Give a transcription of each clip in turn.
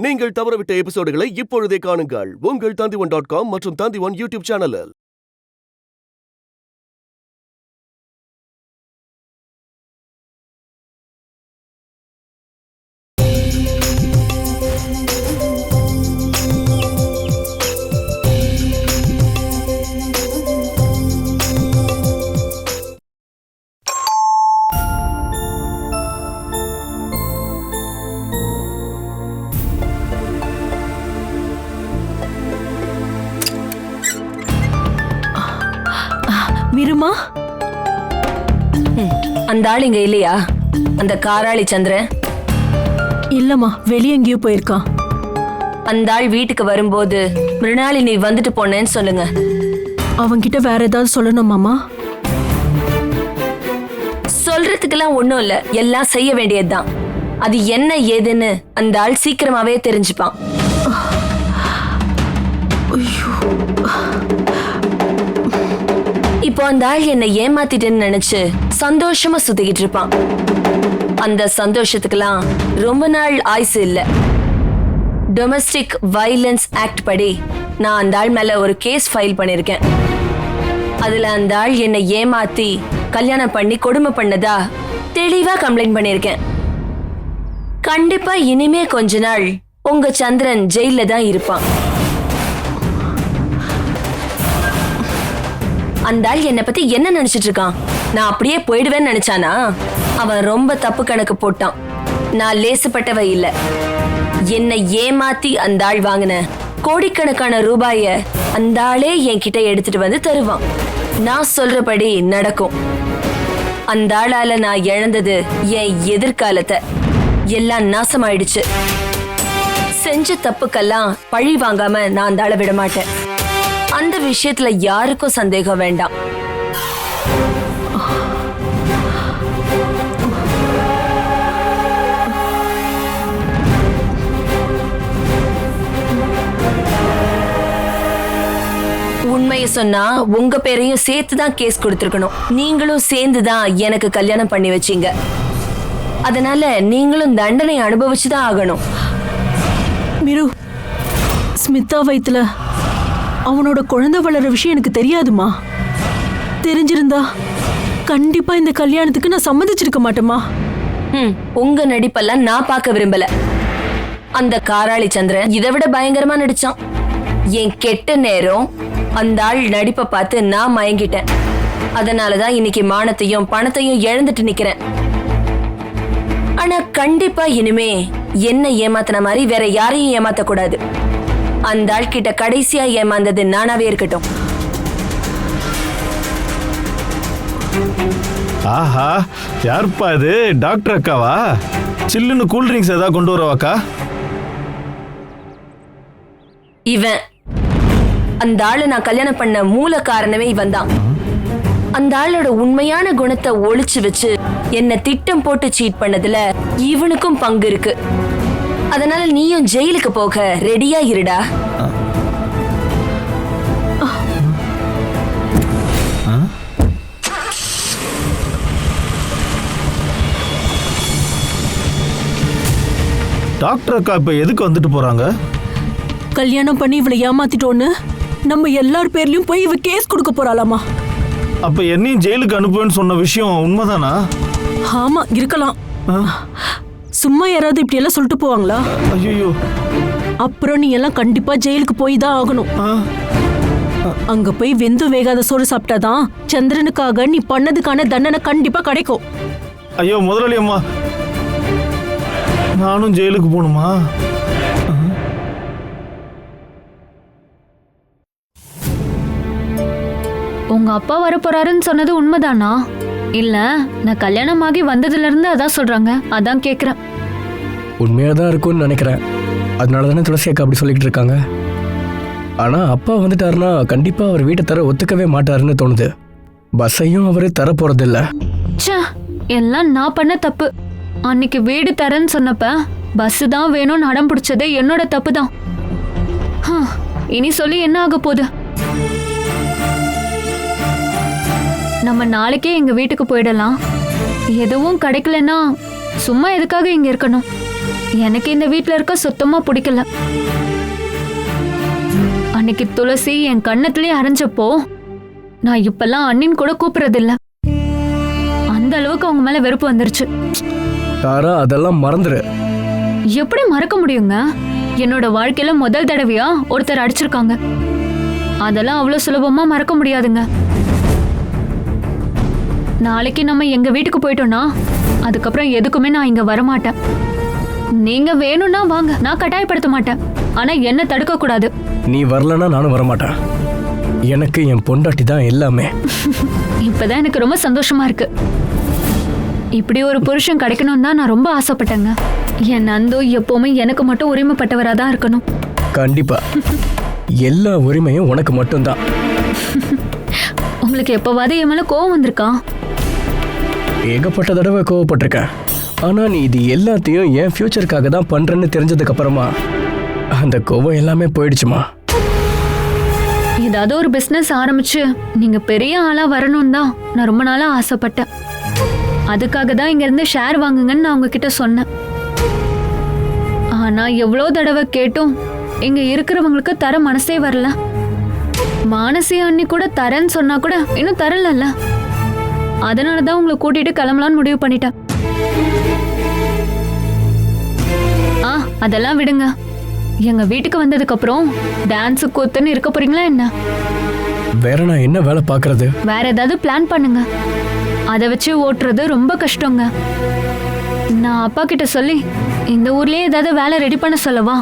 நீங்கள் தவறவிட்ட எபிசோடுகளை இப்பொழுதே காணுங்கள் உங்கள் Tandivan.com மற்றும் Tandivan யூடியூப் சேனலில். மீருமா, அந்த ஆள் இங்க இல்லையா? அந்த காராளி சந்திரன் இல்லம்மா, வெளியே எங்கேயோ போயிருக்கான். அந்த ஆள் வீட்டுக்கு வரும்போது மிருணாளினி வந்துட்டு போனேன்னு சொல்லுங்க. அவன்கிட்ட வேற ஏதாவது சொல்லணுமாமா? சொல்றதுக்கெல்லாம் ஒண்ணும் இல்ல, எல்லாம் செய்ய வேண்டியதுதான். அது என்ன ஏதுன்னு அந்த ஆள் சீக்கிரமாவே தெரிஞ்சுப்பான். இப்போ அந்த ஆள் என்னை ஏமாத்திட்டேன்னு நினைச்சு சந்தோஷமா சுத்திக்கிட்டு இருப்பான். அந்த சந்தோஷத்துக்கெல்லாம் ரொம்ப நாள் ஆயுசு இல்ல. டொமஸ்டிக் வயலன்ஸ் ஆக்ட் படி நான் அந்த ஆள் மேல ஒரு கேஸ் ஃபைல் பண்ணிருக்கேன். அதுல அந்த ஆள் என்னை ஏமாத்தி கல்யாணம் பண்ணி கொடுமை பண்ணதா தெளிவா கம்ப்ளைண்ட் பண்ணிருக்கேன். கண்டிப்பா இனிமே கொஞ்ச நாள் உங்க சந்திரன் ஜெயில தான் இருப்பான். அந்த ஆள் என்னை பத்தி என்ன நினைச்சிட்டு இருக்கான்? நான் அப்படியே போயிடுவேன்னு நினைச்சானா? அவன் ரொம்ப தப்பு கணக்கு போட்டான். நான் லேசுப்பட்டவ இல்ல. என்னை ஏமாத்தி அந்த ஆள் வாங்கின கோடிக்கணக்கான ரூபாய அந்த ஆளே என்கிட்ட எடுத்துட்டு வந்து தருவான். நான் சொல்றபடி நடக்கும். அந்த ஆளால நான் இழந்தது என் எதிர்காலத்தை. எல்லாம் நாசமாயிடுச்சு. செஞ்ச தப்புக்கெல்லாம் பழி வாங்காம நான் அந்த ஆளை விட மாட்டேன். அந்த விஷயத்துல யாருக்கும் சந்தேகம் வேண்டாம். உண்மையை சொன்னா உங்க பேரையும் சேர்த்துதான் கேஸ் கொடுத்திருக்கணும். நீங்களும் சேர்ந்துதான் எனக்கு கல்யாணம் பண்ணி வச்சீங்க. அதனால நீங்களும் தண்டனை அனுபவிச்சுதான் ஆகணும். மீரு, ஸ்மிதா வயித்துல அவனோட குழந்தை வளர விஷயம் எனக்கு தெரியாதுமா. தெரிஞ்சிருந்தா கண்டிப்பா இந்த கல்யாணத்துக்கு நான் சம்மதிச்சிருக்க மாட்டேமா. உங்க நடிப்பெல்லாம் நான் பார்க்க விரும்பல. அந்த காராளி சந்திரன் இதை விட பயங்கரமா நடிச்சான். என் கெட்ட நேரம் அந்த ஆள் நடிப்பை பார்த்து நான் மயங்கிட்டேன். அதனாலதான் இன்னைக்கு மானத்தையும் பணத்தையும் இழந்துட்டு நிக்கிறேன். ஆனா கண்டிப்பா இனிமே என்ன ஏமாத்தின மாதிரி வேற யாரையும் ஏமாத்த கூடாது. அந்த ஆள் கிட்ட கடைசியா ஏமாந்தது நானாவே இருக்கட்டும். ஆஹா, யாருப்பா இது? டாக்டர் அக்காவா? சில்லுன்னு கூல் ட்ரிங்க்ஸ் ஏதாவது கொண்டு வரவாக்கா? இவன் அந்த ஆளை நான் கல்யாணம் பண்ண மூல காரணமே இவன் தான். அந்த ஆளோட உண்மையான குணத்தை ஒளிச்சு வச்சு என்ன திட்டம் போட்டு சீட் பண்ணதுல இவனுக்கும் பங்கு இருக்கு. அதனால நீயும் ஜெயிலுக்கு போக ரெடியா இருடா. டாக்டர் அக்கா இப்ப எதுக்கு வந்துட்டு போறாங்க? கல்யாணம் பண்ணி இவளை ஏமாத்திட்டோன்னு நம்ம எல்லார் பேர்லயும் போய் இவ கேஸ் கொடுக்க போறாளாமா. அப்ப என்னையும் ஜெயிலுக்கு அனுப்புவேன்னு சொன்ன விஷயம் உண்மைதானா? ஆமா, இருக்கலாம். சும்மா யாராவது இப்படி எல்லாம் சொல்லிட்டு போவாங்களா? ஐயோ, அப்புறம் நீ எல்லாம் கண்டிப்பா ஜெயிலுக்கு போய் தான் ஆகணும். அங்க போய் வெந்து வேகாத சோறு சாப்பிட்டாதான் சந்திரனுக்காக நீ பண்ணதுக்கான தண்டனை கண்டிப்பா கிடைக்கும். ஐயோ முதலாளி அம்மா, நானும் ஜெயிலுக்கு போகணுமா? உங்க அப்பா வரப்போறாருன்னு சொன்னது உண்மைதானா? இல்ல நான் கல்யாணம் ஆகி வந்ததுல இருந்து அதான் சொல்றாங்க, அதான் கேக்குறேன். உண்மையா தான் இருக்கும்னு நினைக்கிறேன். அதனால தானே துளசி அக்கா அப்படி சொல்லிக்கிட்டு இருக்காங்க. ஆனா அப்பா வந்துட்டாருன்னா கண்டிப்பா அவர் வீட்டை தர ஒத்துக்கவே மாட்டாருன்னு தோணுது. பஸ்ஸையும் அவரு தர போறதில்ல. ச்சே, எல்லாம் நான் பண்ண தப்பு. அன்னைக்கு வீடு தரேன்னு சொன்னப்ப பஸ் தான் வேணும்னு அடம் பிடிச்சதே என்னோட தப்பு தான். இனி சொல்லி என்ன ஆக போகுது? நம்ம நாளைக்கே எங்க வீட்டுக்கு போயிடலாம். எதுவும் கிடைக்கலன்னா சும்மா எதுக்காக இங்க இருக்கணும்? எனக்கு இந்த வீட்ல இருக்க சுத்தமா பிடிக்கல. அன்னைக்கு துளசி என் கண்ணத்திலே அரைஞ்சப்போ நான் இப்பெல்லாம் அண்ணின் கூட கூப்பிடுறதில்ல. அந்த அளவுக்கு அவங்க மேல வெறுப்பு வந்துருச்சு. தாரா, அதெல்லாம் மறந்துரு. எப்படி மறக்க முடியுங்க? என்னோட வாழ்க்கையில முதல் தடவையா ஒருத்தர் அடிச்சிருக்காங்க. அதெல்லாம் அவ்வளவு சுலபமா மறக்க முடியாதுங்க. நாளைக்கு நம்ம எங்க வீட்டுக்கு போயிட்டோம்னா அதுக்கப்புறம் எதுக்குமே நான் இங்க வரமாட்டேன். நீங்க வேணும்னா வாங்க, நான் கட்டாயப்படுத்த மாட்டேன். ஆனா என்ன தடுக்க கூடாது. நீ வரலன்னா நானும் வரமாட்டேன். எனக்கு என் பொண்டாட்டி தான் எல்லாமே. இப்பதான் எனக்கு ரொம்ப சந்தோஷமா இருக்கு. இப்படி ஒரு புருஷன் கிடைக்கணும் தான் நான் ரொம்ப ஆசைப்பட்டேங்க. என் நந்து எப்பவுமே எனக்கு மட்டும் உரிமைப்பட்டவரா தான் இருக்கணும். கண்டிப்பா எல்லா உரிமையும் உனக்கு மட்டும்தான். உங்களுக்கு எப்பவாவது என் மேல கோவம் வந்திருக்கா? ஏகப்பட்ட தடவை கோவப்பட்டிருக்கேன். ஆனா நீ இது எல்லாத்தையும் என் ஃபியூச்சருக்காக தான் பண்றேன்னு தெரிஞ்சதுக்கு அப்புறமா அந்த கோவம் எல்லாமே போயிடுச்சுமா. ஏதாவது ஒரு பிசினஸ் ஆரம்பிச்சு நீங்க பெரிய ஆளா வரணும் தான் நான் ரொம்ப நாளா ஆசைப்பட்டேன். அதுக்காக தான் இங்க இருந்து ஷேர் வாங்குங்கன்னு நான் உங்ககிட்ட சொன்னேன். ஆனா எவ்வளோ தடவை கேட்டும் இங்க இருக்கிறவங்களுக்கு தர மனசே வரல. மானசி அண்ணி கூட தரேன்னு சொன்னா கூட இன்னும் தரலல்ல. அதனாலதான் உங்களை கூட்டிட்டு கிளம்பலான்னு முடிவு பண்ணிட்டேன். அதெல்லாம் விடுங்க. எங்க வீட்டுக்கு வந்ததுக்கு அப்புறம் டான்ஸ் கூத்துன்னு இருக்க போறீங்களா என்ன? வேற நான் என்ன வேலை பார்க்கறது? வேற ஏதாவது பிளான் பண்ணுங்க. அதை வச்சு ஓட்டுறது ரொம்ப கஷ்டங்க. நான் அப்பா கிட்ட சொல்லி இந்த ஊர்லயே ஏதாவது வேலை ரெடி பண்ண சொல்லவா?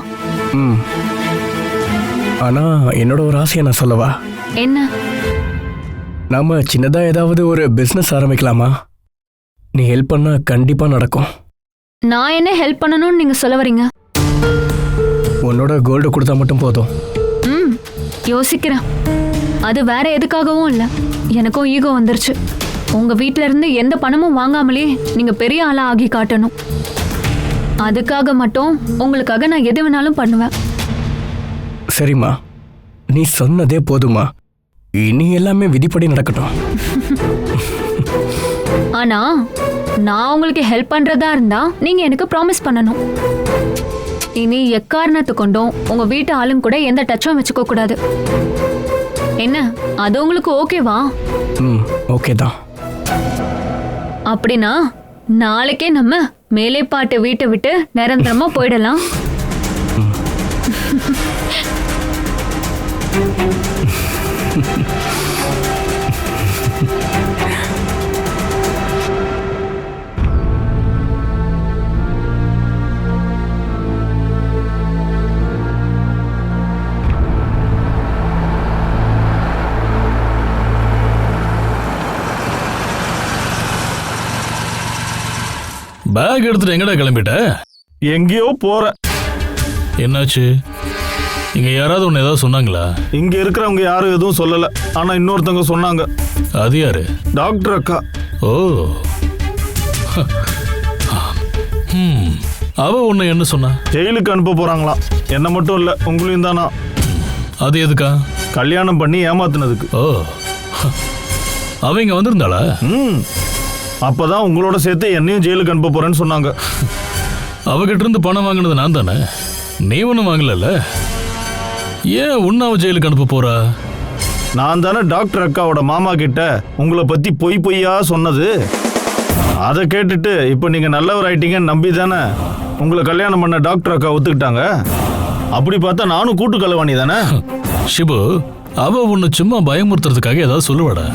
ஆனா என்னோட ஒரு ஆசையை நான் சொல்லவா? என்ன? நாம சின்னதா ஏதாவது ஒரு பிசினஸ் ஆரம்பிக்கலாமா? நீ ஹெல்ப் பண்ணா கண்டிப்பா நடக்கும். நான் என்ன ஹெல்ப் பண்ணணும்னு நீங்க சொல்ல வரீங்க? உன்னோட கோல்டு கொடுத்தா மட்டும் போதும். யோசிக்கிறேன். அது வேற எதுக்காகவும் இல்ல. எனக்கும் ஈகோ வந்துருச்சு. உங்க வீட்ல இருந்து எந்த பணமும் வாங்காமலே நீங்க பெரிய ஆளா ஆகி காட்டணும். அதுக்காக மட்டும் உங்களுக்காக நான் எது வேணாலும் பண்ணுவேன். சரிம்மா, நீ சொன்னதே போதுமா. இனி எல்லாமே விதிப்படி நடக்கட்டும். ஆனா நான் உங்களுக்கு ஹெல்ப் பண்றதா இருந்தா நீங்க எனக்கு ப்ராமிஸ் பண்ணணும். இனி எக்காரணத்து கொண்டும் உங்க வீட்டு ஆளுங்க கூட எந்த டச்சும் வச்சுக்க கூடாது. என்ன, அது உங்களுக்கு ஓகேவா? ஓகே தான். அப்படின்னா நாளைக்கே நம்ம மேலேப்பாட்டு வீட்டை விட்டு நிரந்தரமா போயிடலாம். பேக் எடுத்துட்டு எங்கடா கிளம்பிட்ட? எங்கேயோ போற. என்னாச்சு? இங்க யாராவது ஒன்னு ஏதாவது சொன்னாங்களா? இங்க இருக்கிறவங்க யாரும் எதுவும் சொல்லல. ஆனா இன்னொருத்தவங்க சொன்னாங்க. அது யாரு? டாக்டர் அக்கா. ஓ, அவ உன்னை என்ன சொன்னா? ஜெயிலுக்கு அனுப்ப போறாங்களாம். என்ன மட்டும் இல்ல, உங்களையும் தானா. அது எதுக்கா? கல்யாணம் பண்ணி ஏமாத்துனதுக்கு. ஓ, அவ இங்க வந்திருந்தாளா? அப்பதான் உங்களோட சேர்த்து என்னையும் ஜெயிலுக்கு அனுப்ப போறேன்னு சொன்னாங்க. அவகிட்ட இருந்து பணம் வாங்கினது நான் தானே, நீ ஒன்றும் வாங்கல. ஏன் உன்னை அவ ஜெயிலுக்கு அனுப்ப போறா? நான் தானே டாக்டர் அக்காவோட மாமா கிட்ட உங்களை பத்தி பொய்யா சொன்னது. அதை கேட்டுட்டு இப்ப நீங்க நல்லவர் ஆயிட்டீங்கன்னு நம்பி தானே உங்களை கல்யாணம் பண்ண டாக்டர் அக்கா ஒத்துக்கிட்டாங்க. அப்படி பார்த்தா நானும் கூட்டு கலவாணி தானே. ஷிபு, அவ உன்னை சும்மா பயமுறுத்துறதுக்காக ஏதாவது சொல்லுவாடா.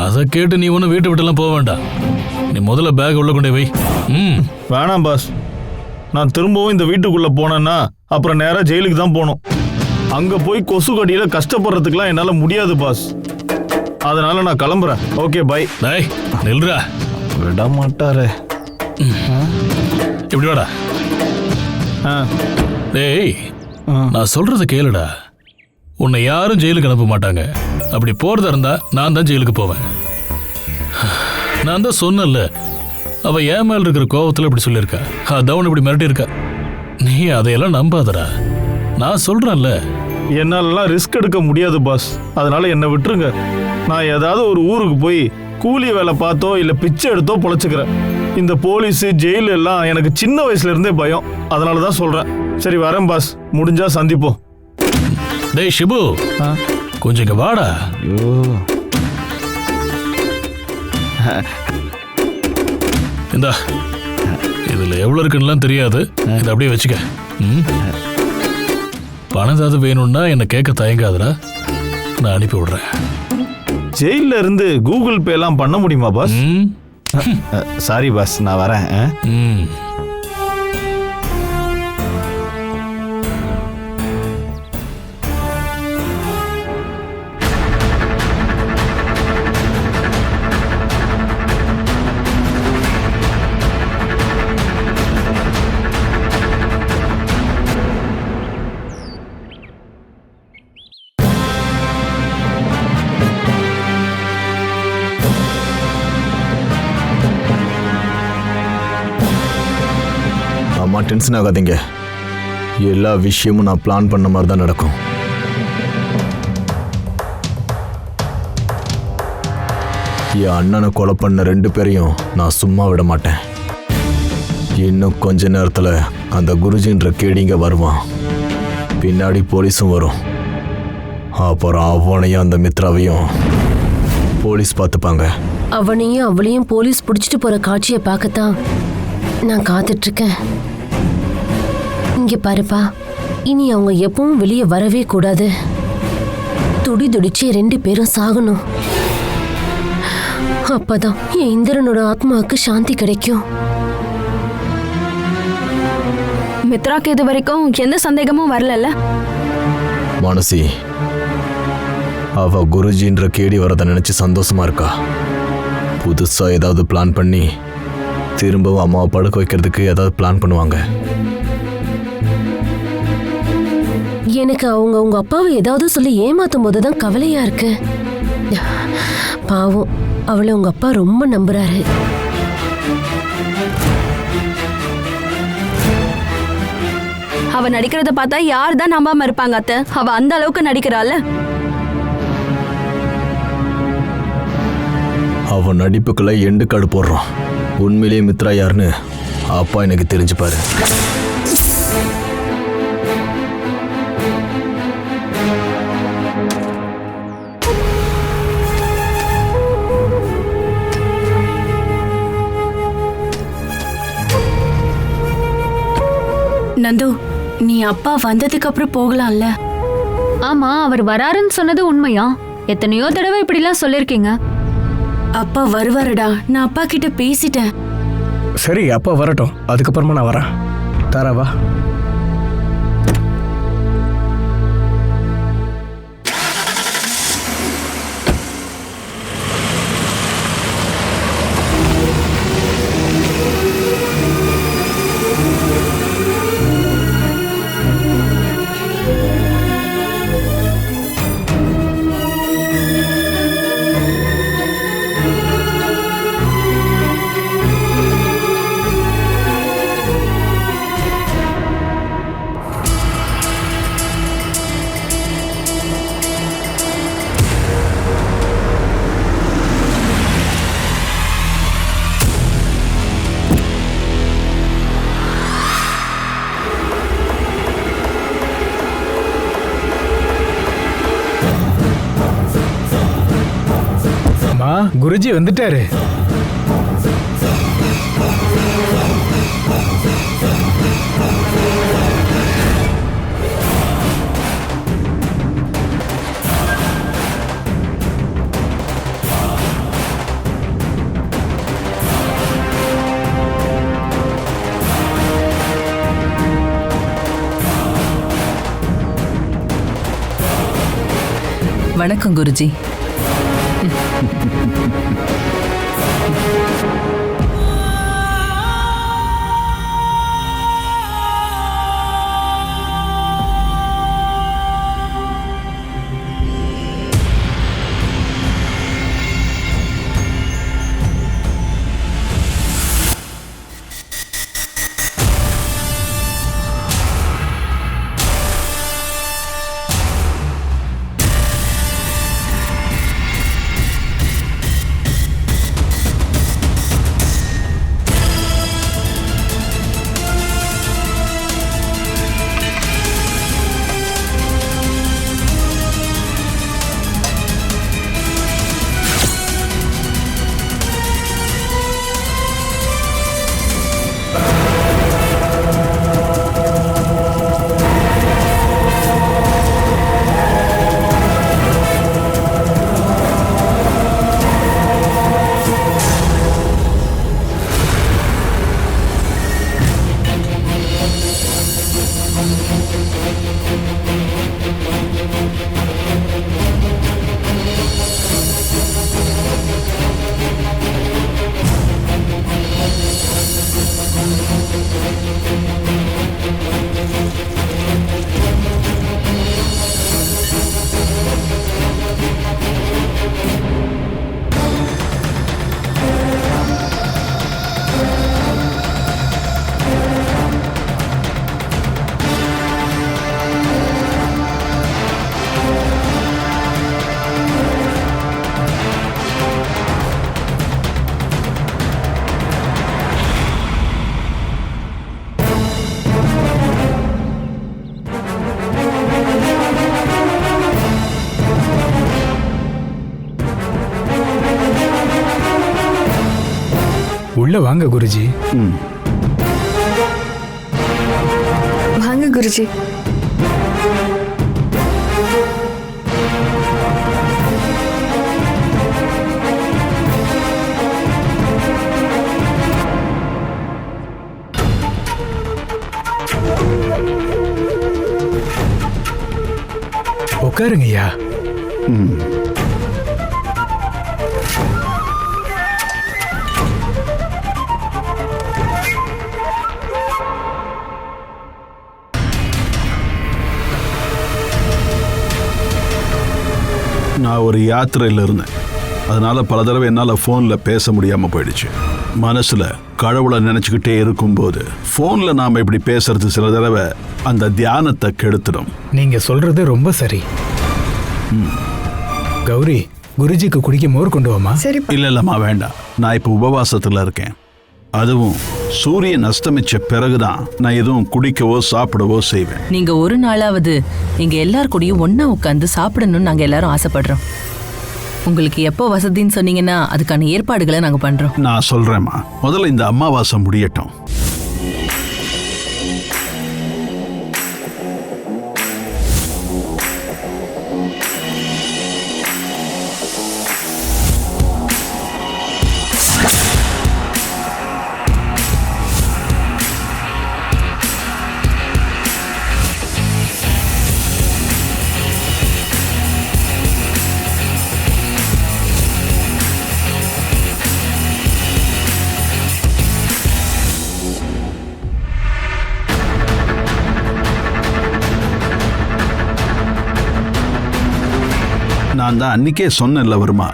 அதை கேட்டு நீ ஒன்றும் வீட்டை விட்டுலாம் போக வேண்டாம். நீ முதல்ல பேக் உள்ள கொண்டே வை. வேணாம் பாஸ், நான் திரும்பவும் இந்த வீட்டுக்குள்ள போனேன்னா அப்புறம் நேரா ஜெயிலுக்கு தான் போகணும். அங்க போய் கொசு கடியில கஷ்டப்படுறதுக்குலாம் என்னால முடியாது பாஸ். அதனால நான் கிளம்புறேன். Okay bye. டேய் நில்றா. விட மாட்டாரு. இப்படி வாடா. டேய், நான் சொல்றத கேளுடா. உன்னை யாரும் ஜெயிலுக்கு அனுப்ப மாட்டாங்க. அப்படி போறதா இருந்தா நான் தான் ஜெயிலுக்கு போவேன். நான் தான் சொன்னல, அவ ஏன் மேல இருக்கிற கோவத்துல இப்படி சொல்லியிருக்கா. அதான் இப்படி மிரட்டி இருக்கா. நீ அதையெல்லாம் நம்பாதடா. நான் சொல்றேன்ல. என்னாலலாம் ரிஸ்க் எடுக்க முடியாது பாஸ். அதனால என்னை விட்டுருங்க. நான் ஏதாவது ஒரு ஊருக்கு போய் கூலி வேலை பார்த்தோ இல்ல பிச்சை எடுத்தோ பொழைச்சுக்கிறேன். இந்த போலீஸ் ஜெயில் எல்லாம் எனக்கு சின்ன வயசுல இருந்தே பயம். அதனால தான் சொல்றேன். சரி வரேன் பாஸ், முடிஞ்சா சந்திப்போம். டேய் ஷிபு, கொஞ்சம் இங்க வாடா. ஐயோ, இந்தா, இதுல எவ்வளவு இருக்குன்னு தெரியாது, இதை அப்படியே வச்சுக்க. பணம் ஏதாவது வேணும்னா என்ன கேட்க தயங்காதடா, நான் அனுப்பி விடுறேன். ஜெயில இருந்து கூகுள் பே எல்லாம் பண்ண முடியுமா பாஸ்? சாரி பாஸ், நான் வரேன். அம்மா டென்ஷன் ஆகாதீங்க, எல்லா விஷயமும் நான் பிளான் பண்ண மாதிரி தான் நடக்கும். என் அண்ணனை கொலை பண்ண 2 பேரையும் நான் சும்மா விட மாட்டேன். இன்னும் கொஞ்ச நேரத்தில் அந்த குருஜின்ற கேடிங்க வருவான், பின்னாடி போலீஸும் வரும். அப்புறம் அவனையும் அந்த மித்ராவையும் போலீஸ் பார்த்துப்பாங்க. அவனையும் அவளையும் போலீஸ் பிடிச்சிட்டு போற காட்சியை பார்க்கத்தான் நான் காத்துட்டு இருக்கேன். இங்க பாருப்பா, இனி அவங்க எப்பவும் வெளியே வரவே கூடாது. துடி துடிச்சு 2 பேரும் சாகணும். அப்பதான் என் இந்திரனோட ஆத்மாவுக்கு சாந்தி கிடைக்கும். மித்ராக்கு இது வரைக்கும் எந்த சந்தேகமும் வரல. மானசி, அவ குருஜின்ற கேடி வரத நினைச்சு சந்தோஷமா இருக்கா. புதுசா ஏதாவது பிளான் பண்ணி திரும்பவும் அம்மாவை படுக்க வைக்கிறதுக்கு ஏதாவது பிளான் பண்ணுவாங்க. எனக்கு அவங்க உங்க அப்பாவை ஏதாவது சொல்லி ஏமாத்தும் போதுதான் கவலையா இருக்கு. பாவம், அவளை உங்க அப்பா ரொம்ப நம்புறாரு. அவ நடிக்கிறத பார்த்தா யார் தான் நம்பாம இருப்பாங்க அத்தை? அவ அந்த அளவுக்கு நடிக்கிறாள். அவன் நடிப்புக்குள்ள எண்டு காடு போடுறான். உண்மையிலேயே மித்ரா யாருன்னு அப்பா எனக்கு தெரிஞ்சுப்பாரு. நந்து, நீ அப்பா வந்ததுக்கு அப்புறம் போகலாம்ல? ஆமா, அவர் வராருன்னு சொன்னது உண்மையா? எத்தனையோ தடவை இப்படிலாம் சொல்லிருக்கீங்க. அப்பா வருவாருடா, நான் அப்பா கிட்ட பேசிட்டேன். சரி, அப்பா வரட்டும், அதுக்கப்புறமா நான் வரேன். தாராவா? குருஜி வந்துட்டாரு. வணக்கம் குருஜி. உள்ள வாங்க குருஜி. வாங்க குருஜி. உட்காருங்கய்யா. நான் ஒரு யாத்திரையில் இருந்தேன். அதனால பல தடவை என்னால் ஃபோனில் பேச முடியாமல் போயிடுச்சு. மனசில் கடவுளை நினச்சிக்கிட்டே இருக்கும்போது ஃபோனில் நாம் இப்படி பேசுறது சில தடவை அந்த தியானத்தை கெடுத்துடும். நீங்க சொல்றது ரொம்ப சரி. கௌரி, குருஜிக்கு குடிக்க மோர் கொண்டு வாமா. சரி. இல்லைம்மா வேண்டாம். நான் இப்போ உபவாசத்தில் இருக்கேன். அதுவும் சூரியன் அஸ்தமிச்ச பிறகுதான் நான் எதுவும் குடிக்கவோ சாப்பிடவோ செய்வேன். நீங்க ஒரு நாளாவது எங்க எல்லார் கூடயும் ஒன்னா உட்காந்து சாப்பிடணும்னு நாங்க எல்லாரும் ஆசைப்படுறோம். உங்களுக்கு எப்போ வசதின்னு சொன்னீங்கன்னா அதுக்கான ஏற்பாடுகளை நாங்க பண்றோம். நான் சொல்றேம்மா, முதல்ல இந்த அமாவாசை முடியட்டும். நான் தான் அன்னைக்கே சொன்னேன்ல வருமா,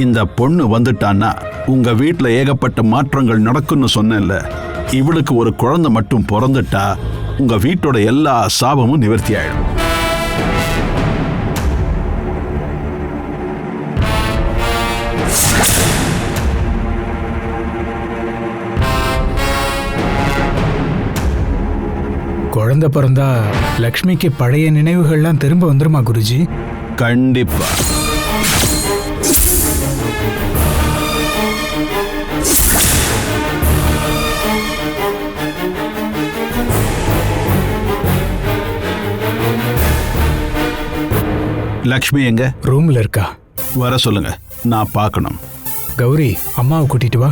இந்த பொண்ணு வந்துட்டான்னா உங்க வீட்டில் ஏகப்பட்ட மாற்றங்கள் நடக்கும்னு சொன்னேன்ல. இவளுக்கு ஒரு குழந்தை மட்டும் பிறந்துட்டா உங்க வீட்டோட எல்லா சாபமும் நிவர்த்தி ஆயிடும். குழந்தை பிறந்தா லக்ஷ்மிக்கு பழைய நினைவுகள்லாம் திரும்ப வந்துருமா குருஜி? கண்டிப்பா. லக்ஷ்மி எங்க? ரூம்ல இருக்கா. வர சொல்லுங்க, நான் பார்க்கணும். கௌரி, அம்மாவை கூட்டிட்டு வா.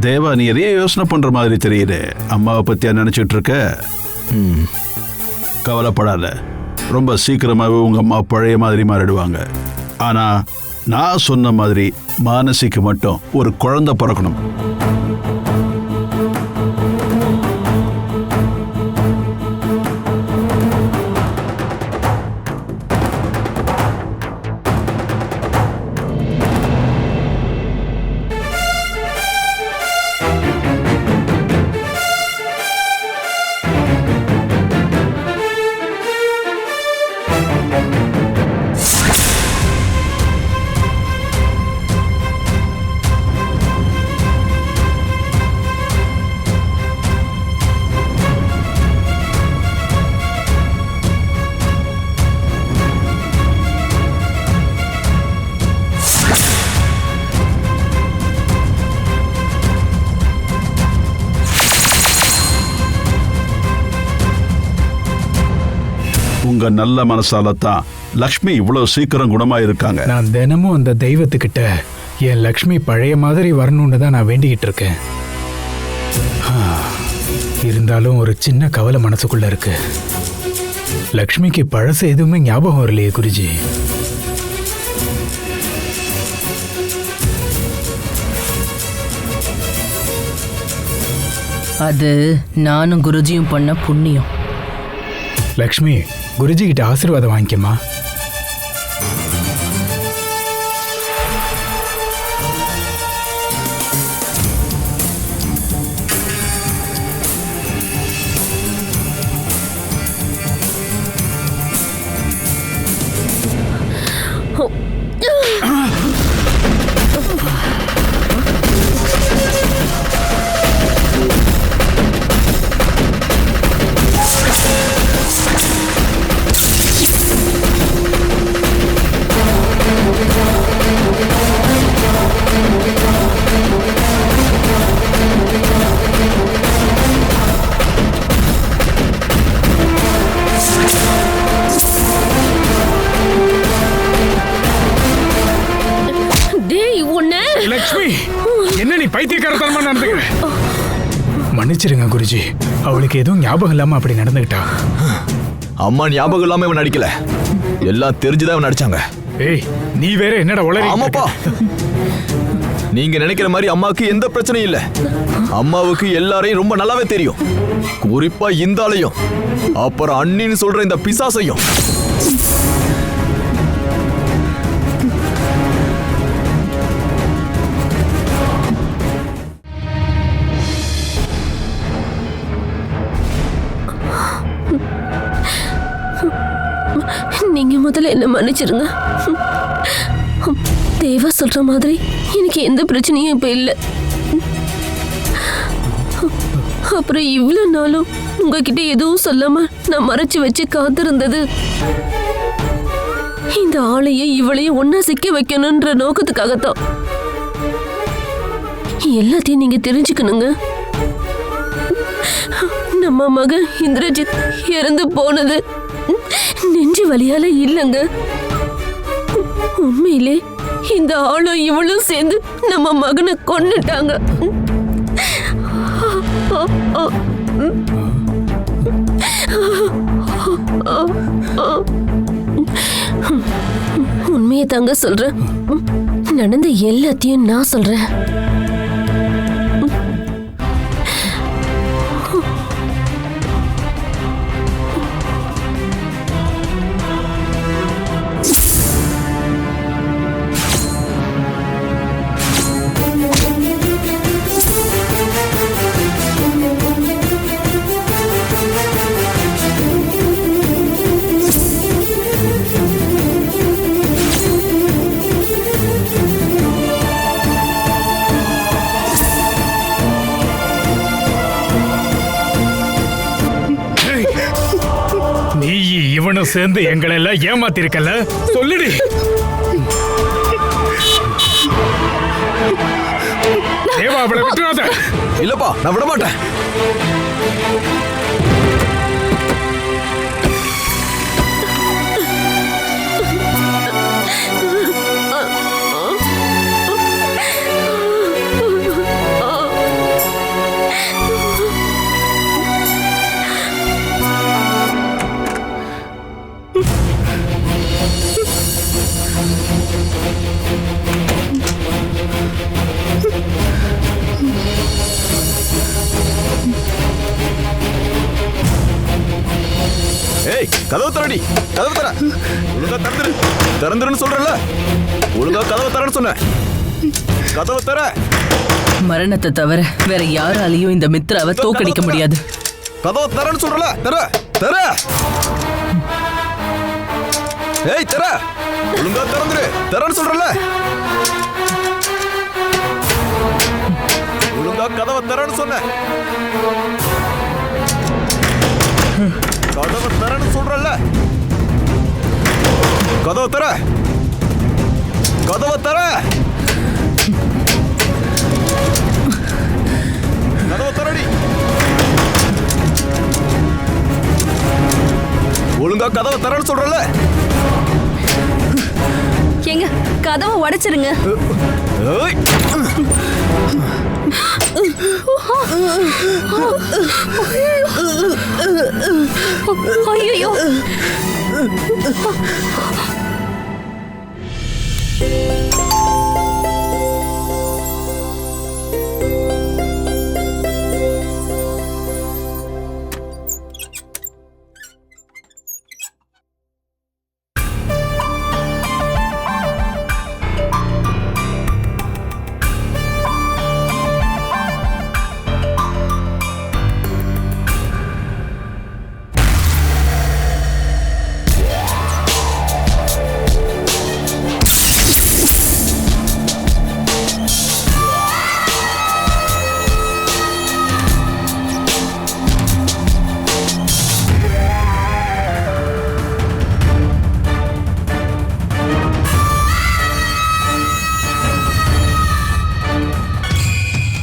தேவா, நீ எதையே யோசனை பண்ற மாதிரி தெரியுது. அம்மாவை பத்தியா நினைச்சிட்டு இருக்க? கவலைப்படாத, ரொம்ப சீக்கிரமாவே உங்க அம்மா பழைய மாதிரி மாறிடுவாங்க. ஆனா நான் சொன்ன மாதிரி மானசிக்கு மட்டும் ஒரு குழந்தை பிறக்கணும். உங்க நல்ல மனசால தான் லக்ஷ்மி இவ்வளவு சீக்கிரம் குணமா இருக்காங்க. நான் தினமும் அந்த தெய்வத்துக்கிட்ட என் லக்ஷ்மி பழைய மாதிரி வரணும்னு தான் நான் வேண்டிக்கிட்டு இருக்கேன். இருந்தாலும் ஒரு சின்ன கவலை மனசுக்குள்ள இருக்கு. லக்ஷ்மிக்கு பழசு எதுவுமே ஞாபகம் வரலையே குருஜி. அது நானும் குருஜியும் பண்ண புண்ணியம். லக்ஷ்மி, குருஜி கிட்ட ஆசீர்வாதம் வாங்கிக்கமா. லக்ஷ்மி, என்ன நீ பைத்தியக்காரத்தனமா நடந்துக்கிற? மன்னிச்சிருங்க குருஜி, அவளுக்கு எதுவும் ஞாபகம் இல்லாம அப்படி நடந்துக்கிட்டா. அம்மா ஞாபகம் இல்லாம இவன் நடிக்கல, எல்லாம் தெரிஞ்சுதான் இவன் நடிச்சாங்க. ஏய், நீ வேற என்னடா உளறி? ஆமாப்பா, நீங்க நினைக்கிற மாதிரி அம்மாவுக்கு எந்த பிரச்சனையும் இல்ல. அம்மாவுக்கு எல்லாரையும் ரொம்ப நல்லாவே தெரியும், குறிப்பா இந்த ஆளையும், அப்புறம் அண்ணின்னு சொல்ற இந்த பிசாசையும். நீங்க முதல்ல என்ன மன்னிச்சிருங்க. தேவா சொல்ற மாதிரி எனக்கு எந்த பிரச்சனையும் இப்ப இல்லை. அப்புறம் இவ்வளவு நாளும் உங்ககிட்ட எதுவும் சொல்லாம நான் மறைச்சு வச்சு காத்திருந்தது இந்த ஆளையும் இவளையும் ஒன்னா சிக்க வைக்கணும்ன்ற நோக்கத்துக்காகத்தான். எல்லாத்தையும் நீங்க தெரிஞ்சுக்கணுங்க. நம்ம மகன் இந்திரஜித் இறந்து போனது நெஞ்சு வலியால இல்லங்க. உண்மையிலே இந்த ஆளும் இவளும் சேர்ந்து நம்ம மகனை கொன்னுட்டாங்க. உண்மையை தாங்க சொல்றேன். நடந்த எல்லாத்தையும் நான் சொல்றேன். இவனும் சேர்ந்து எங்களை எல்லாம் ஏமாத்திருக்கல, சொல்லுடி. தேவா, அவளை விட்டுறாத. இல்லப்பா, நான் விட மாட்டேன். ஏய், கதவு தரடி, கதவு தர. ஒழுங்கா திறந்துரு, திறந்துருன்னு சொல்றல. ஒழுங்கா கதவு தரன்னு சொன்ன. கதவு தர. மரணத்தை தவிர வேற யாராலையும் இந்த மித்ராவை தோக்கடிக்க முடியாது. கதவு தரன்னு சொல்றல. தர, தர. ஏய், தர. ஒழுங்கா திறந்துரு, தரன்னு சொல்றல. ஒழுங்கா கதவை தரன்னு சொன்ன. கதவை தரன்னு சொல்றல. கதவை தர. கதவை தர. கதவை தரடி. ஒழுங்கா கதவை தரன்னு சொல்றல. எங்க கதவை உடைச்சிருங்க. ஐயோ!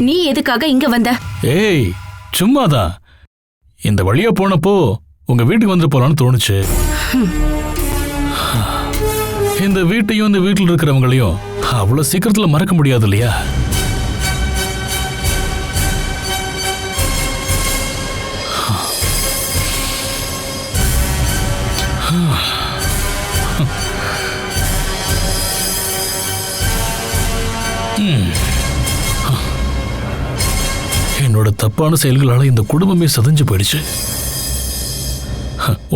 நீ எதுக்காக இங்க வந்த? ஏய் சும்மாதான். இந்த வழியா போனப்போ உங்க வீட்டுக்கு வந்து போலான்னு தோணுச்சு. இந்த வீட்டையும் இந்த வீட்டில் இருக்கிறவங்களையும் அவ்வளவு சீக்கிரத்துல மறக்க முடியாது இல்லையா? என்னோட தப்பான செயல்களால இந்த குடும்பமே சதஞ்சு போயிடுச்சு.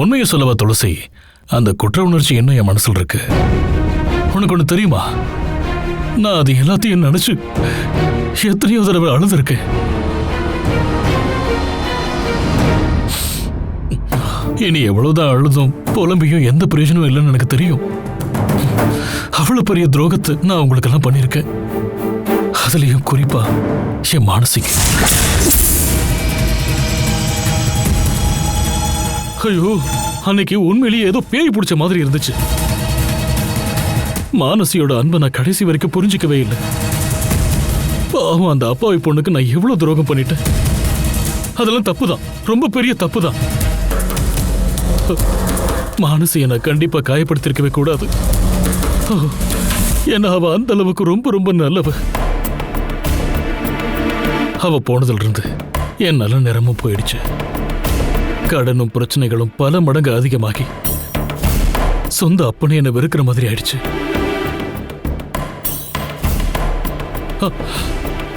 உண்மையை சொல்லவா துளசி, அந்த குற்ற உணர்ச்சி இன்னும் என் மனசுல இருக்கு. உனக்கு ஒண்ணு தெரியுமா, நான் அது எல்லாத்தையும் நினைச்சு எத்தனையோ தடவை அழுதுருக்கேன். இனி எவ்வளவுதான் அழுதும் புலம்பியும் எந்த பிரயோஜனமும் இல்லைன்னு எனக்கு தெரியும். அவ்வளவு பெரிய துரோகத்தை நான் உங்களுக்கு எல்லாம் பண்ணிருக்கேன். அதுலயும் குறிப்பா என் மானசிக்கு. ஐயோ, அன்னைக்கு உண்மையிலேயே ஏதோ பேய் பிடிச்ச மாதிரி இருந்துச்சு. மானசியோட அன்பை நான் கடைசி வரைக்கும் புரிஞ்சிக்கவே இல்லை. பாவம், அந்த அப்பாவி பொண்ணுக்கு நான் எவ்வளவு துரோகம் பண்ணிட்டேன். அதெல்லாம் தப்புதான், ரொம்ப பெரிய தப்புதான். மானசியை நான் கண்டிப்பா காயப்படுத்திருக்கவே கூடாது. ஏன்னா அவ அந்த அளவுக்கு ரொம்ப ரொம்ப நல்லவ. அவ போனதுல இருந்து என் நல்ல நேரமும் போயிடுச்சு. கடனும் பிரச்சனைகளும் பல மடங்கு அதிகமாகி சொந்த அப்பனே என்னை வெறுக்கிற மாதிரி ஆயிடுச்சு.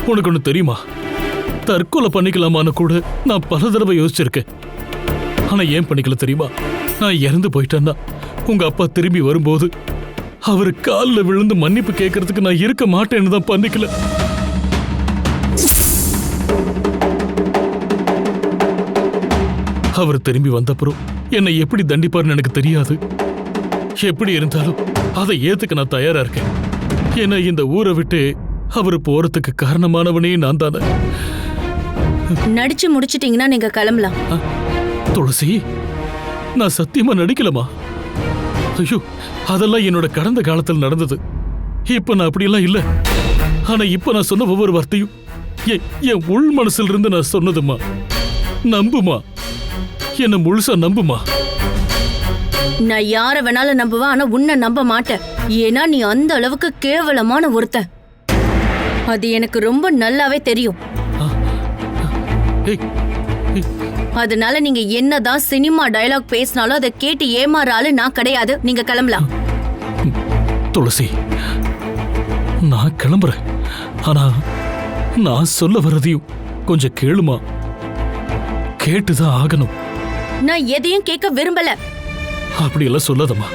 உனக்கு ஒண்ணு தெரியுமா, தற்கொலை பண்ணிக்கலாமான்னு கூட நான் பல தடவை யோசிச்சிருக்கேன். ஆனா ஏன் பண்ணிக்கல தெரியுமா? நான் இறந்து போயிட்டேன்னா உங்க அப்பா திரும்பி வரும்போது அவரு காலில் விழுந்து மன்னிப்பு கேட்கறதுக்கு நான் இருக்க மாட்டேன்னு தான் பண்ணிக்கல. அவர் திரும்பி வந்தப்புறம் என்னை எப்படி தண்டிப்பார்னு எனக்கு தெரியாது. எப்படி இருந்தாலும் அதை ஏத்துக்க நான் தயாரா இருக்கேன். ஏன்னா இந்த ஊரை விட்டு அவர் போறதுக்கு காரணமானவனே நான் தானே. நடிச்சு முடிச்சிட்டீங்கன்னா நீங்க கிளம்பலாம். துளசி, நான் சத்தியமா நடிக்கலமா. ஐயோ, அதெல்லாம் என்னோட கடந்த காலத்தில் நடந்தது. இப்ப நான் அப்படியெல்லாம் இல்ல. ஆனா இப்ப நான் சொன்ன ஒவ்வொரு வார்த்தையும் என் உள் மனசுல இருந்து நான் சொன்னதுமா. நம்புமா, என்ன முழுசா நம்புமா. நான் யார வேணாலும் நம்புவேன், ஆனா உன்னை நம்ப மாட்டேன். ஏன்னா நீ அந்த அளவுக்கு கேவலமான ஒருத்தன். அது எனக்கு ரொம்ப நல்லாவே தெரியும். அதனால நீங்க என்னதான் சினிமா டயலாக் பேசினாலும் அதை கேட்டு ஏமாற ஆளு நான் கிடையாது. நீங்க கிளம்பலாம். துளசி, நான் கிளம்புறேன். ஆனா நான் சொல்ல வர்றதையும் கொஞ்சம் கேளுமா. கேட்டுதான் ஆகணும். நான் எதையும் கேட்க விரும்பல. அப்படி எல்லாம் சொல்லாதம்மா.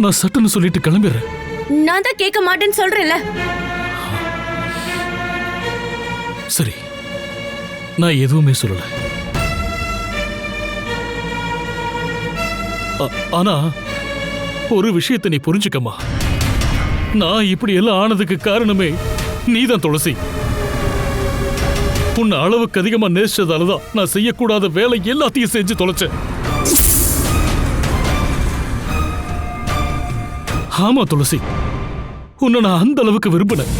நான் சட்டுன்னு சொல்லிட்டு கிளம்பிடுறேன். நான் தான் கேட்க மாட்டேன்னு சொல்றேன்ல. சரி, நான் எதுவுமே சொல்லல. ஆனா ஒரு விஷயத்தை நீ புரிஞ்சுக்கம்மா. நான் இப்படி எல்லாம் ஆனதுக்கு காரணமே நீதான் துளசி. உன்னை அளவுக்கு அதிகமா நேசிச்சதாலதான் நான் செய்யக்கூடாத வேலை எல்லாத்தையும் செஞ்சு தொலைச்சேன். ஆமா துளசி, உன்னை நான் அந்த அளவுக்கு விரும்பினேன்.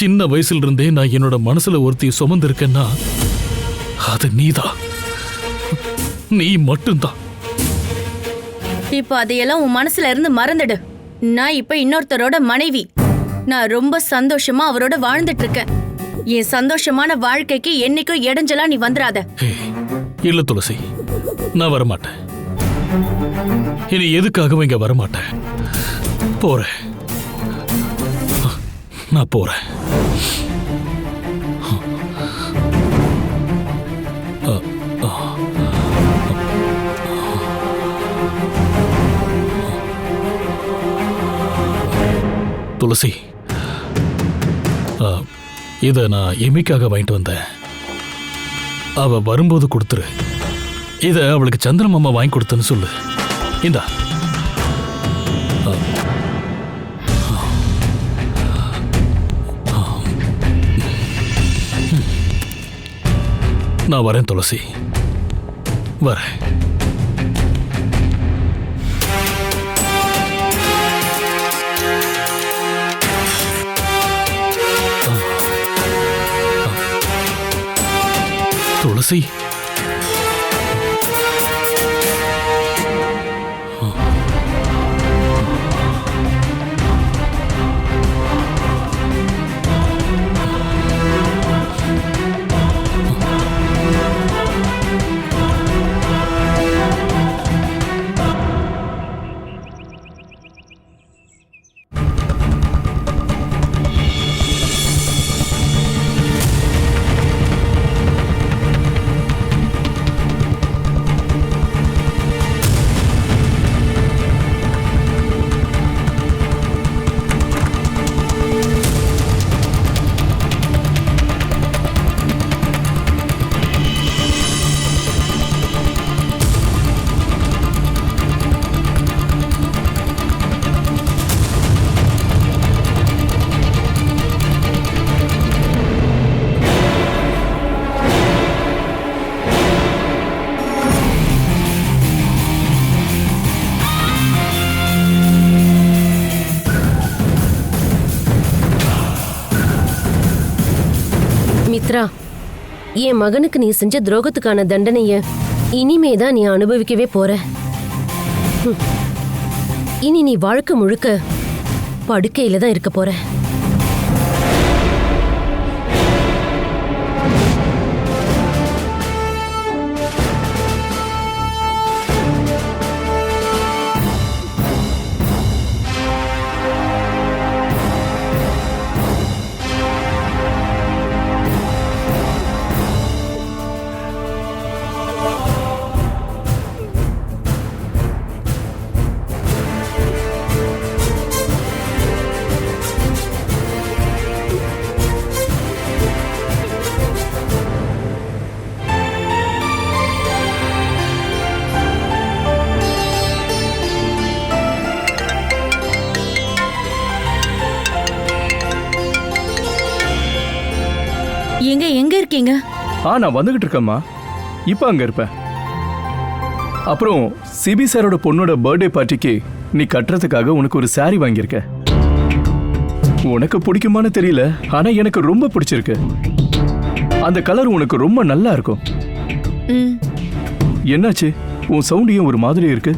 சின்ன வயசுல இருந்தே நான் என்னோட மனசுல ஒருத்தைய சுமந்து இருக்கேன்னா அது நீதான். நீ மட்டும்தான். இப்போ அதையெல்லாம் உன் மனசுல இருந்து மறந்துடு. நான் இப்ப இன்னொருத்தரோட மனைவி. நான் ரொம்ப சந்தோஷமா அவரோட வாழ்ந்துட்டு இருக்கேன். என் சந்தோஷமான வாழ்க்கைக்கு என்னைக்கும் இடைஞ்சலா நீ வந்துடாத. இல்ல துளசி, நான் வரமாட்டேன். இனி எதுக்காகவும் இங்க வரமாட்டேன். போறேன், நான் போறேன். துளசி, இத நான் எமிக்காக வாங்கிட்டு வந்தேன். அவ வரும்போது கொடுத்துரு. இத அவளுக்கு சந்திரன் மாமா வாங்கி கொடுத்தேன்னு சொல்லு. இந்தா. நான் வரேன் துளசி, வரேன். துளசி, மித்ரா, என் மகனுக்கு நீ செஞ்ச துரோகத்துக்கான தண்டனைய இனிமேதான் நீ அனுபவிக்கவே போற. இனி நீ வாழ்க்கை முழுக்க படுக்கையில தான் இருக்க போற. எங்க இருக்கீங்க? நான் வந்துகிட்டு இருக்கேம்மா. இப்ப அங்க இருப்பேன். அப்புறம் சிபி சாரோட பொண்ணோட பர்த்டே பார்ட்டிக்கு நீ கட்டுறதுக்காக உனக்கு ஒரு சாரி வாங்கியிருக்க. உனக்கு பிடிக்குமான்னு தெரியல, ஆனா எனக்கு ரொம்ப பிடிச்சிருக்கு. அந்த கலர் உனக்கு ரொம்ப நல்லா இருக்கும். என்னாச்சு? உன் சவுண்ட் ஏன் ஒரு மாதிரி இருக்கு?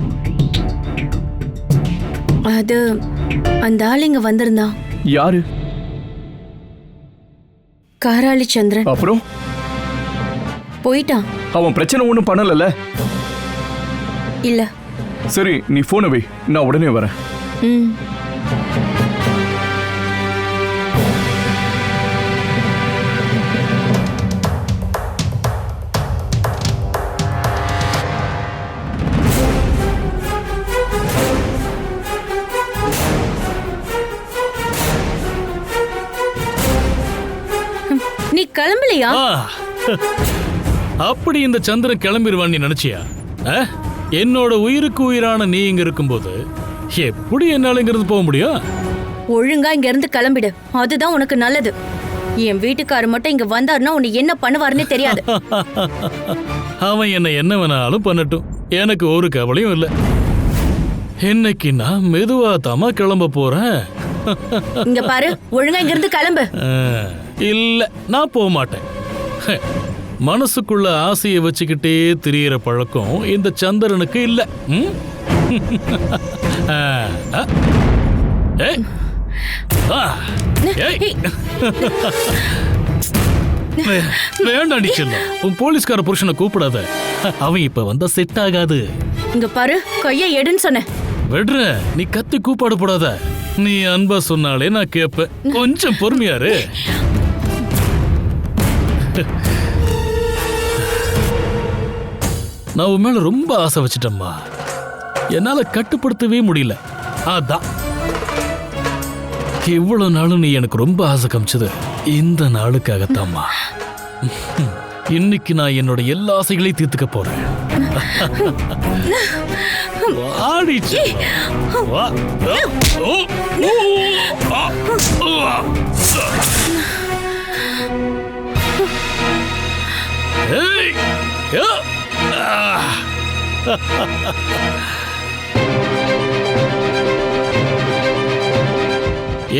அது அந்த ஆளுங்க வந்திருந்தான். யாரு? காராளி சந்திரன். அப்புறம் போயிட்டான். அவன் பிரச்சனை ஒண்ணும் பண்ணல. இல்ல. சரி, நீ போனை வை, நான் உடனே வரேன். நீ கிளம்பலையா? அப்படி இந்த சந்திரன் கிளம்பிடுவான்னு நினைச்சியா? என்னோட உயிருக்கு உயிரான நீ இங்க இருக்கும்போது எப்படி என்னால இங்கிருந்து போக முடியும்? ஒழுங்கா இங்க இருந்து கிளம்பிடு, அதுதான் உனக்கு நல்லது. என் வீட்டுக்காரர் மட்டும் இங்க வந்தாருன்னா உன்னை என்ன பண்ணுவாருன்னு தெரியாது. அவன் என்ன வேணாலும் பண்ணட்டும், எனக்கு ஒரு கவலையும் இல்லை. இன்னைக்கு நான் மெதுவா தாமா கிளம்ப போறேன். இங்க பாரு, ஒழுங்கா இங்க இருந்து கிளம்பு. இல்ல, நான் போக மாட்டேன். மனசுக்குள்ள ஆசையை வச்சுக்கிட்டே திரியிற பழக்கம் இந்த சந்திரனுக்கு இல்ல. ஏய் ஆ, ஏய். வேண்டாண்டி செல்லம், உன் போலீஸ்கார புருஷனை கூப்பிடாத. அவன் இப்ப வந்தா செட் ஆகாது. இங்க பாரு, கையை எடுன்னு சொன்னேன். விடுற, நீ கத்தி கூப்பாடு போடாத. நீ அன்பா சொன்னாலே நான் கேட்பேன். கொஞ்சம் பொறுமையாரு. நான் உன் மேல ரொம்ப ஆசை வச்சிட்டேம்மா. என்னால கட்டுப்படுத்தவே முடியல. அதான் இவ்வளவு நாளும் நீ எனக்கு ரொம்ப ஆசை காமிச்சது இந்த நாளுக்காகத்தாம்மா. இன்னைக்கு நான் என்னோட எல்லா ஆசைகளையும் தீர்த்துக்க போறேன். வாடிச்சு. வா. ஓ, ஓ, ஆ, ஆ. ஏய், யா.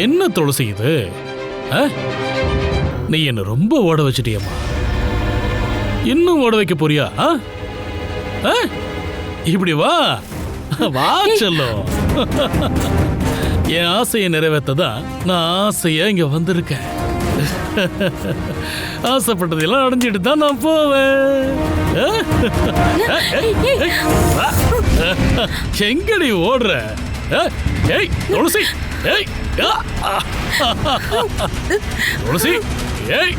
என்ன துளசி இது? நீ என்ன ரொம்ப ஓட வச்சிட்டியம்மா. இன்னும் ஓட வைக்க போறியா? இப்படி வா வா செல்லம். என் ஆசையை நிறைவேற்றதான் நான் ஆசையா இங்க வந்திருக்கேன். ஆசைப்பட்டதெல்லாம் அடைஞ்சிட்டு தான் நான் போவேன். எங்கடி ஓடுற? ஏய் துளசி, ஏய் துளசி, ஏய்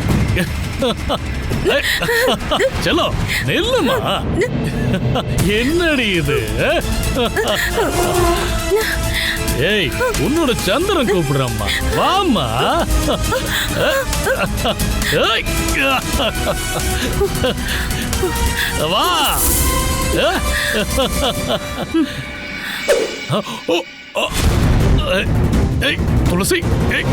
செல்லம் நெல்லுமா. என்னடி இது? ஏய், உன்னோட சந்திரன் கூப்பிடுறம்மா, வாமா. வா. ஏய் துளசி, ஏய்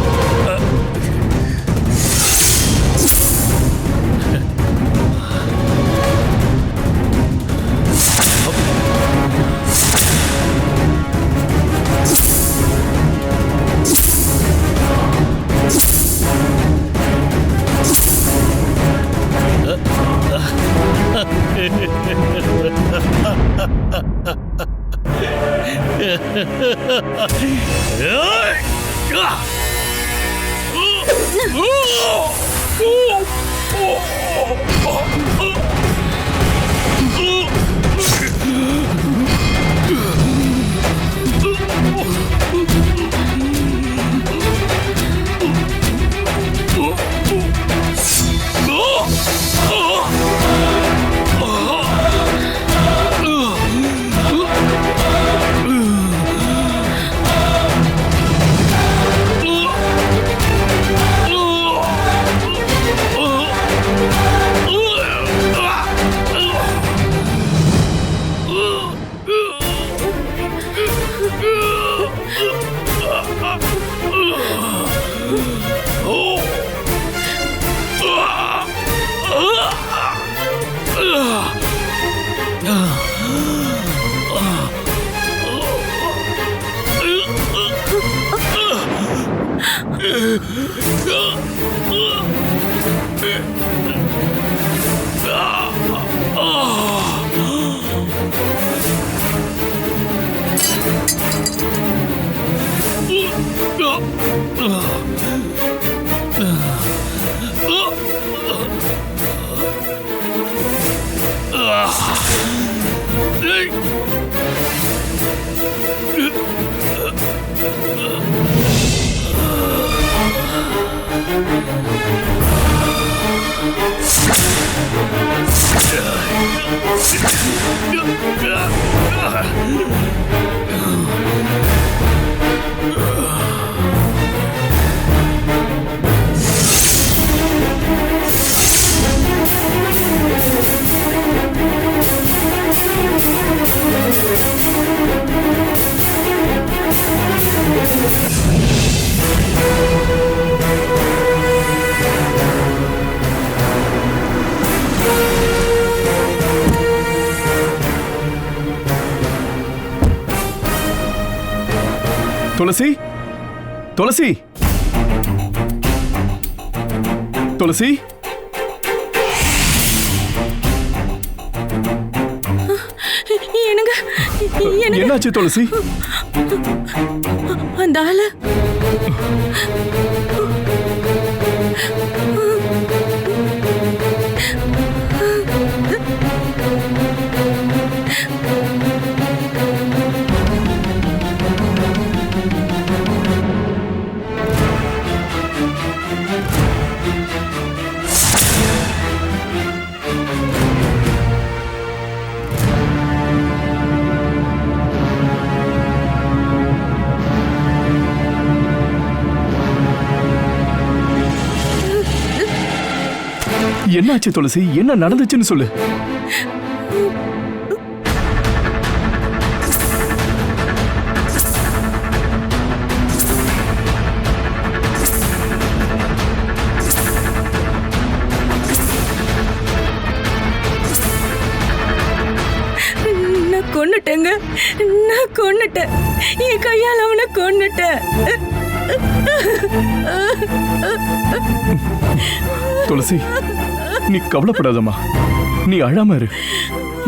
துளசி, துளசி, துளசி. என்னாச்சு துளசி? அந்த ஆளு என்னாச்சு துளசி? என்ன நடந்துச்சுன்னு சொல்லு. நான் கொன்னுட்டேங்க. நான் கொன்னுட்டேன். என் கையால் அவனை கொன்னுட்டேன். துளசி, நீ கவலைப்படாதம்மா. நீ அழாம இரு.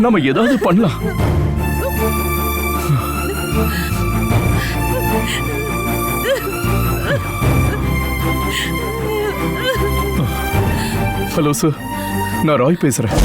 நாம ஏதாவது பண்ணலாம். ஹலோ சார், நான் ராய் பேசுறேன்.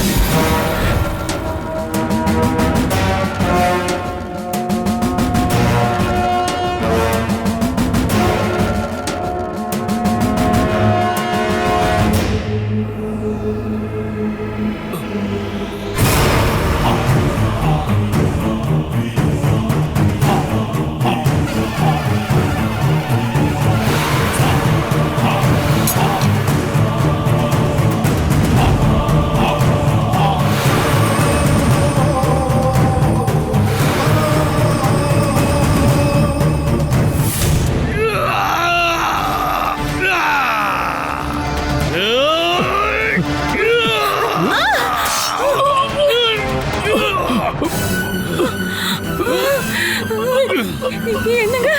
என்னங்க?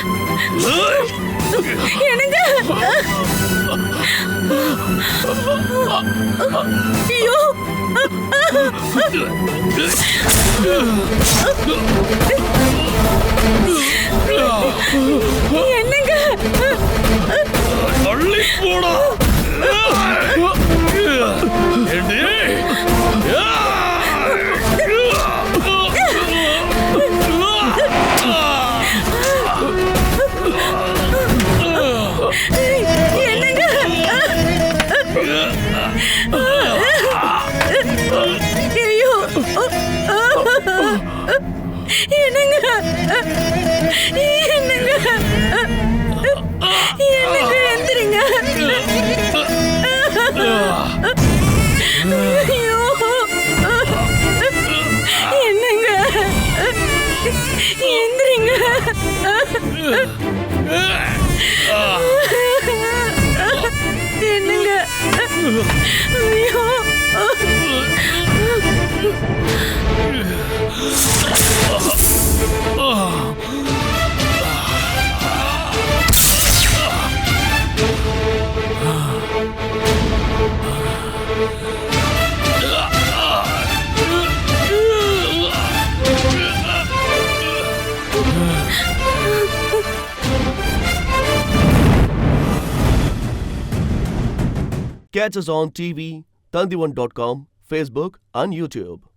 என்னங்க? ஐயோ! என்னங்க? தள்ளி போடா. என்னங்க? என்னங்க? என்னங்க? எந்திரிங்க. ஐயோ! என்னங்க? எந்திரிங்க. என்னங்க? ஐயோ! Catch us on TV, Tandivan.com, Facebook and YouTube.